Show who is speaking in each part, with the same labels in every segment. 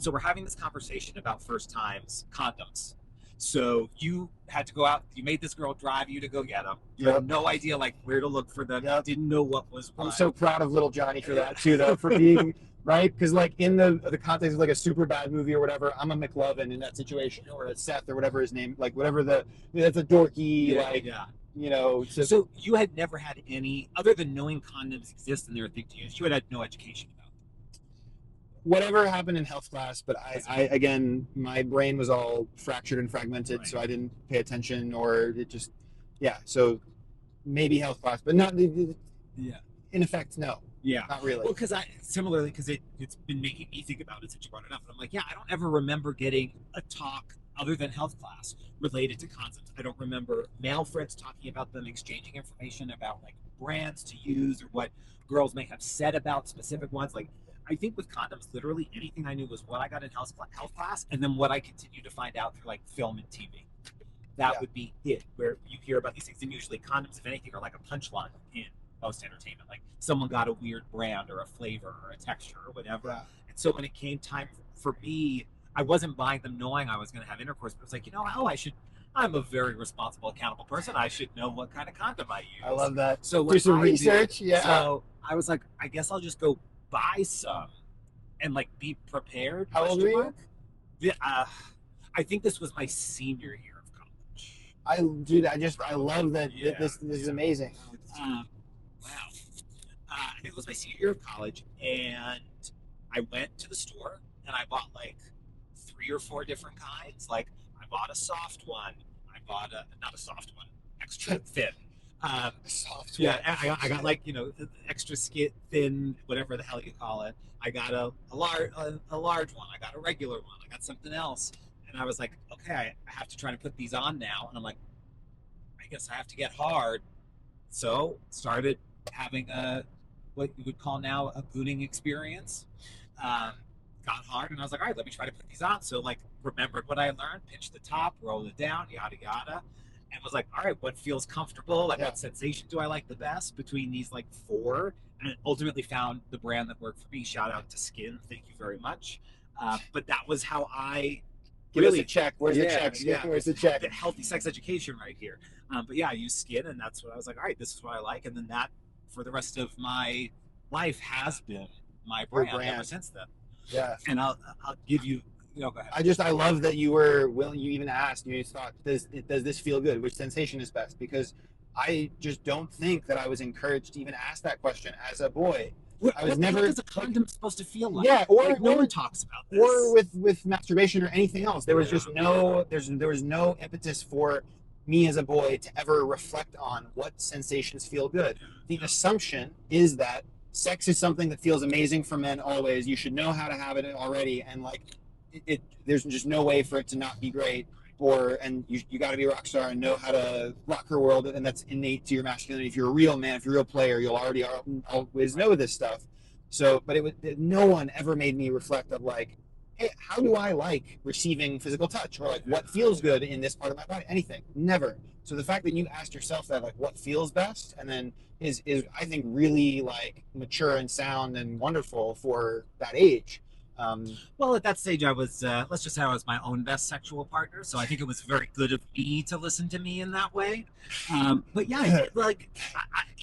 Speaker 1: so we're having this conversation about first times condoms. So you had to go out. You made this girl drive you to go get them. You
Speaker 2: Yep.
Speaker 1: had no idea like where to look for them.
Speaker 2: Yep.
Speaker 1: You didn't know what was
Speaker 2: I'm
Speaker 1: what.
Speaker 2: so proud of little Johnny for that too, though, for being right. Because like in the context of like a super bad movie or whatever, I'm a McLovin in that situation, or a Seth or whatever his name, like whatever that's a dorky like
Speaker 1: So you had never had any other than knowing condoms exist and they're a thing to use. You had no education about them.
Speaker 2: whatever happened in health class, but I again, my brain was all fractured and fragmented,
Speaker 1: Right.
Speaker 2: so I didn't pay attention, or it just, yeah. So maybe health class, but not.
Speaker 1: Yeah.
Speaker 2: In effect, no.
Speaker 1: Yeah.
Speaker 2: Not really.
Speaker 1: Well, because it's been making me think about it since you brought it up, and I'm like, yeah, I don't ever remember getting a talk other than health class related to condoms. I don't remember male friends talking about them, exchanging information about like brands to use or what girls may have said about specific ones. Like, I think with condoms, literally anything I knew was what I got in health class, and then what I continued to find out through like film and TV. That would be it, where you hear about these things, and usually condoms, if anything, are like a punchline in most entertainment. Like someone got a weird brand or a flavor or a texture or whatever.
Speaker 2: Yeah.
Speaker 1: And so when it came time for me, I wasn't buying them knowing I was going to have intercourse, but it was like, I'm a very responsible, accountable person. I should know what kind of condom I use.
Speaker 2: I love that.
Speaker 1: So
Speaker 2: do some research. Yeah.
Speaker 1: So I was like, I guess I'll just go buy some and like be prepared.
Speaker 2: How old were you?
Speaker 1: I think this was my senior year of college.
Speaker 2: I love that.
Speaker 1: Yeah.
Speaker 2: This is amazing.
Speaker 1: Wow. It was my senior year of college, and I went to the store and I bought like 3 or 4 different kinds. Like I bought a soft one. I bought not a soft one, extra thin.
Speaker 2: Soft.
Speaker 1: Yeah, I got like extra skin thin, whatever the hell you call it. I got a large one. I got a regular one. I got something else, and I was like, okay, I have to try to put these on now. And I'm like, I guess I have to get hard. So started having what you would call now a gooning experience. Got hard, and I was like, all right, let me try to put these on. So like remembered what I learned, pinch the top, roll it down, yada yada, and was like, all right, what feels comfortable? Like what sensation do I like the best between these like 4? And ultimately found the brand that worked for me. Shout out to Skin, thank you very much. But that was how I
Speaker 2: Give us a check. Where's the check?
Speaker 1: Yeah.
Speaker 2: Where's the check?
Speaker 1: The healthy sex education right here. But yeah, I use Skin, and that's what I was like. All right, this is what I like, and then that for the rest of my life has been my brand ever since then.
Speaker 2: Yeah.
Speaker 1: And I'll give you. Go ahead.
Speaker 2: I love that you were willing. You even asked. You thought, does this feel good? Which sensation is best? Because I just don't think that I was encouraged to even ask that question as a boy. I was never.
Speaker 1: What is a condom supposed to feel like?
Speaker 2: Yeah, or
Speaker 1: no one talks about this.
Speaker 2: Or with masturbation or anything else. There was just there was no impetus for me as a boy to ever reflect on what sensations feel good. The assumption is that sex is something that feels amazing for men always. You should know how to have it already, and like there's just no way for it to not be great. And you got to be a rock star and know how to rock your world, and that's innate to your masculinity. If you're a real man, if you're a real player, you'll already always know this stuff. So, but no one ever made me reflect of like, hey, how do I like receiving physical touch, or like what feels good in this part of my body? Anything, never. So the fact that you asked yourself that, like, what feels best, and then is I think really like mature and sound and wonderful for that age.
Speaker 1: Well, at that stage, I was, let's just say I was my own best sexual partner. So I think it was very good of me to listen to me in that way. But yeah,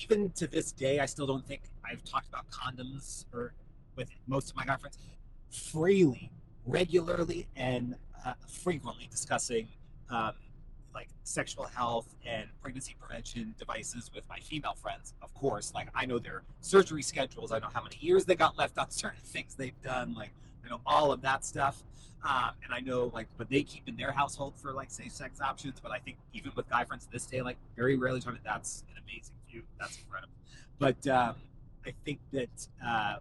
Speaker 1: even to this day, I still don't think I've talked about condoms or with most of my guy friends freely, regularly, and frequently discussing like sexual health and pregnancy prevention devices with my female friends. Of course, like I know their surgery schedules. I know how many years they got left on certain things they've done. Like I know all of that stuff. And I know like what they keep in their household for like safe sex options. But I think even with guy friends to this day, like very rarely talking, that's an amazing view. That's incredible. But I think that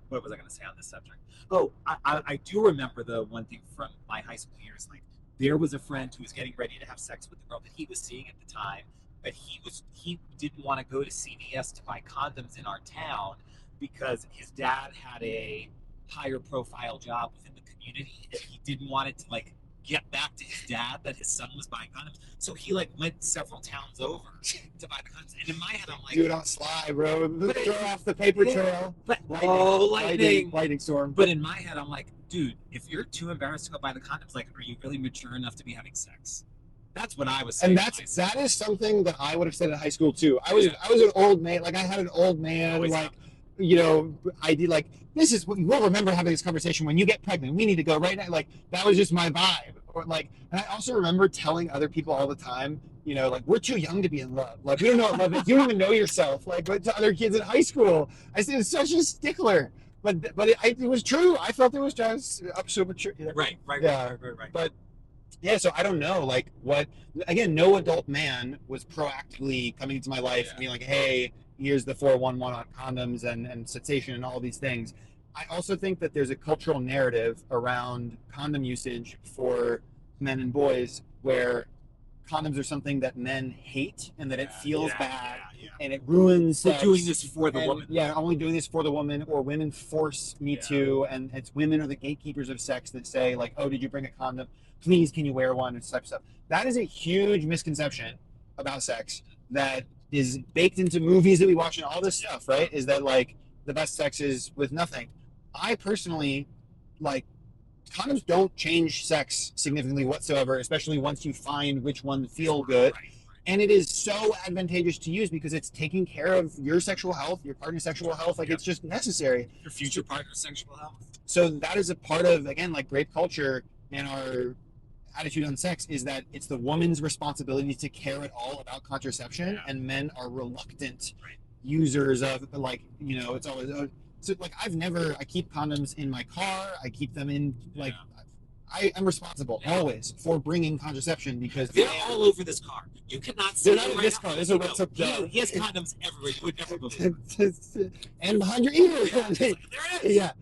Speaker 1: what was I going to say on this subject? Oh, I do remember the one thing from my high school years. Like there was a friend who was getting ready to have sex with the girl that he was seeing at the time, but he didn't want to go to CVS to buy condoms in our town because his dad had a higher profile job within the community, and he didn't want it to like get back to his dad that his son was buying condoms. So he like went several towns over to buy the condoms. And in my head, I'm like,
Speaker 2: Do it on sly, bro.
Speaker 1: But
Speaker 2: Throw off the paper trail.
Speaker 1: But
Speaker 2: Lightning storm.
Speaker 1: But in my head, I'm like, dude, if you're too embarrassed to go buy the condoms, like, are you really mature enough to be having sex? That's what I was saying.
Speaker 2: And that is something that I would have said in high school too. I was an old man. Like I had an old man.
Speaker 1: Always
Speaker 2: like, you know, I did like this is what we'll remember having this conversation when you get pregnant. We need to go right now. Like that was just my vibe. Or like, and I also remember telling other people all the time, you know, like we're too young to be in love. Like we don't know what love is. You don't even know yourself. Like, but to other kids in high school, I said it's such a stickler. But it was true. I felt it was just up so mature.
Speaker 1: Right.
Speaker 2: But yeah, so I don't know, like what. Again, no adult man was proactively coming into my life and being like, "Hey, here's the 411 on condoms and cessation and all these things." I also think that there's a cultural narrative around condom usage for men and boys where condoms are something that men hate and that it feels bad and it ruins sex.
Speaker 1: We're doing this for the woman.
Speaker 2: Yeah, only doing this for the woman, or women force me to, and it's women are the gatekeepers of sex that say like, "Oh, did you bring a condom? Please, can you wear one?" and type of stuff. That is a huge misconception about sex that is baked into movies that we watch and all this stuff, right? Is that like the best sex is with nothing. I personally like condoms don't change sex significantly whatsoever, especially once you find which one feel good. And it is so advantageous to use because it's taking care of your sexual health, your partner's sexual health. Like it's just necessary.
Speaker 1: Your future partner's sexual health.
Speaker 2: So that is a part of, again, like rape culture and our attitude on sex is that it's the woman's responsibility to care at all about contraception, and men are reluctant users of, like, you know, it's always so like I keep condoms in my car. I keep them in like I am responsible always for bringing contraception because
Speaker 1: they're all over this car. You cannot see
Speaker 2: them in this car. This is what's up there.
Speaker 1: He has condoms everywhere. You would never believe it.
Speaker 2: And behind your ear.
Speaker 1: There it is.
Speaker 2: Yeah.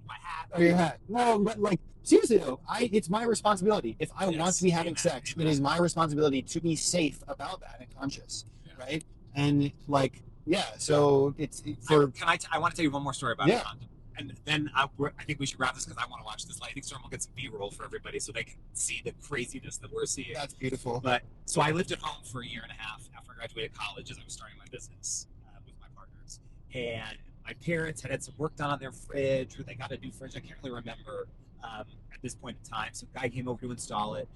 Speaker 1: My hat.
Speaker 2: Or your hat. No, but like seriously though, it's my responsibility. If I want to be having sex, it is my responsibility to be safe about that and conscious, right? And like, yeah. So it's for.
Speaker 1: I want to tell you one more story about a condom. And then I think we should wrap this because I want to watch this lightning storm. We'll get some B-roll for everybody so they can see the craziness that we're seeing.
Speaker 2: That's beautiful.
Speaker 1: But so I lived at home for a year and a half after I graduated college as I was starting my business with my partners. And my parents had some work done on their fridge, or they got a new fridge. I can't really remember at this point in time. So a guy came over to install it.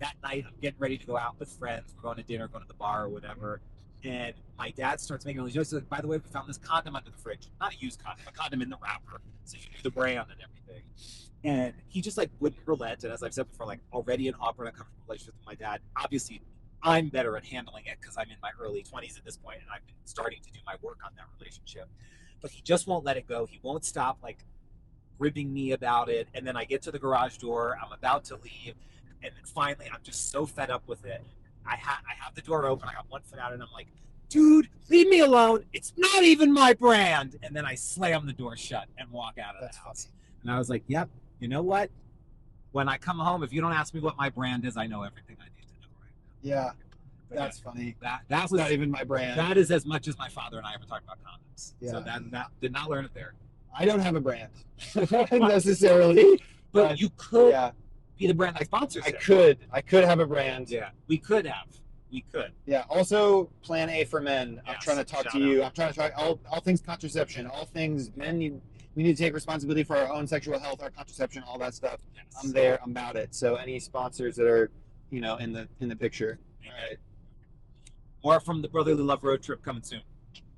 Speaker 1: That night, I'm getting ready to go out with friends. We're going to dinner, going to the bar or whatever. And my dad starts making all these jokes. Like, by the way, we found this condom under the fridge. Not a used condom, a condom in the wrapper. So you knew the brand and everything. And he just like wouldn't relent. And as I've said before, like already an awkward, uncomfortable relationship with my dad. Obviously, I'm better at handling it because I'm in my early 20s at this point and I've been starting to do my work on that relationship. But he just won't let it go. He won't stop like ribbing me about it. And then I get to the garage door. I'm about to leave. And then finally, I'm just so fed up with it. I have the door open. I got one foot out, and I'm like, dude, leave me alone. It's not even my brand. And then I slam the door shut and walk out of the house. Funny. And I was like, yep, you know what? When I come home, if you don't ask me what my brand is, I know everything I need to know right now.
Speaker 2: Yeah, but that's funny.
Speaker 1: That was
Speaker 2: not even my brand.
Speaker 1: That is as much as my father and I ever talked about condoms.
Speaker 2: Yeah.
Speaker 1: So that did not learn it there.
Speaker 2: I don't have a brand necessarily.
Speaker 1: But you could be the brand that sponsors it.
Speaker 2: I could have a brand.
Speaker 1: Yeah, we could have. We could.
Speaker 2: Yeah. Also, Plan A for men. I'm trying to talk to you.
Speaker 1: Out.
Speaker 2: I'm trying to talk all things contraception. All things men need. We need to take responsibility for our own sexual health, our contraception, all that stuff. Yes. I'm there. I'm about it. So any sponsors that are, in the picture. All right.
Speaker 1: More from the Brotherly Love Road Trip coming soon.